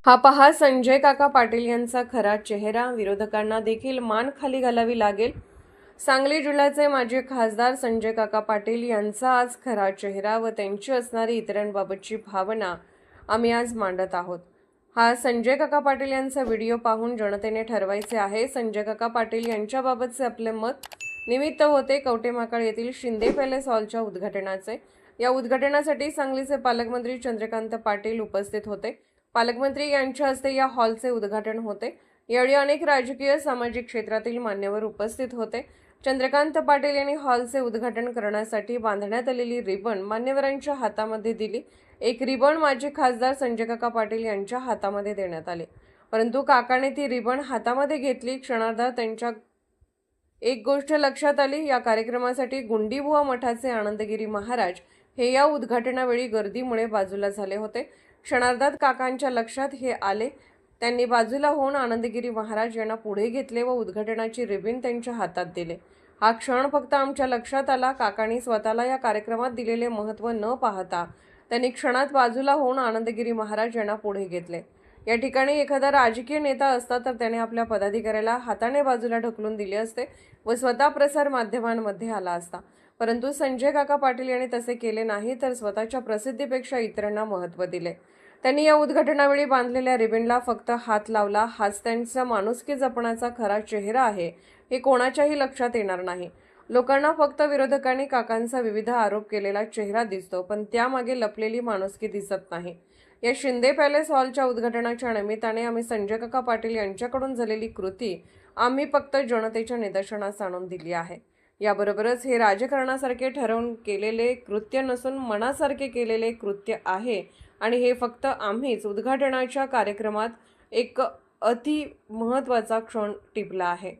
हा पहा संजय काका पाटील यांचा खरा चेहरा. विरोधकांना देखील मान खाली घालावी लागेल. सांगली जिल्ह्याचे माजी खासदार संजय काका पाटील यांचा आज खरा चेहरा व त्यांची असणारी इतरांबाबतची भावना आम्ही आज मांडत आहोत. हा संजय काका पाटील यांचा व्हिडिओ पाहून जनतेने ठरवायचे आहे संजय काका पाटील यांच्याबाबतचे आपले मत. निमित्त होते कवटेमहाकाळ येथील शिंदे पॅलेस हॉलच्या उद्घाटनाचे. या उद्घाटनासाठी सांगलीचे पालकमंत्री चंद्रकांत पाटील उपस्थित होते. पालकमंत्री यांच्या हस्ते या हॉलचे उद्घाटन होते. यावेळी अनेक राजकीय सामाजिक क्षेत्रातील मान्यवर उपस्थित होते. चंद्रकांत पाटील यांनी हॉलचे उद्घाटन करण्यासाठी बांधण्यात आलेली रिबन मान्यवरांच्या हातामध्ये दिली. एक रिबन माजी खासदार संजय काका पाटील यांच्या हातामध्ये देण्यात आली, परंतु काकाने ती रिबन हातामध्ये घेतली. क्षणार्धात त्यांच्या एक गोष्ट लक्षात आली. या कार्यक्रमासाठी गुंडीबुवा मठाचे आनंदगिरी महाराज हे या उद्घाटनावेळी गर्दीमुळे बाजूला झाले होते. क्षणार्धात काकांच्या लक्षात हे आले. त्यांनी बाजूला होऊन आनंदगिरी महाराज यांना पुढे घेतले व उद्घाटनाची रिबीन त्यांच्या हातात दिले. हा क्षण फक्त आमच्या लक्षात आला. काकांनी स्वतःला या कार्यक्रमात दिलेले महत्त्व न पाहता त्यांनी क्षणात बाजूला होऊन आनंदगिरी महाराज यांना पुढे घेतले. या ठिकाणी एखादा राजकीय नेता असता तर त्याने आपल्या पदाधिकाऱ्याला हाताने बाजूला ढकलून दिले असते व स्वतः प्रसार माध्यमांमध्ये आला असता, परंतु संजय काका पाटील यांनी तसे केले नाही, तर स्वतःच्या प्रसिद्धीपेक्षा इतरांना महत्त्व दिले. त्यांनी या उद्घाटनावेळी बांधलेल्या रिबीनला फक्त हात लावला. हाच त्यांचा माणुसकी जपण्याचा खरा चेहरा आहे हे कोणाच्याही लक्षात येणार नाही. लोकांना फक्त विरोधकांनी काकांचा विविध आरोप केलेला चेहरा दिसतो, पण त्यामागे लपलेली माणुसकी दिसत नाही. या शिंदे पॅलेस हॉलच्या उद्घाटनाच्या निमित्ताने आम्ही संजय काका पाटील यांच्याकडून झालेली कृती आम्ही फक्त जनतेच्या निदर्शनास आणून दिली आहे. याबरोबरच हे राजकारणासारखे ठरवून केलेले कृत्य नसून मनासारखे केलेले कृत्य आहे आणि हे फक्त आम्हीच उद्घाटनाच्या कार्यक्रमात एक अति महत्त्वाचा क्षण टिपला आहे.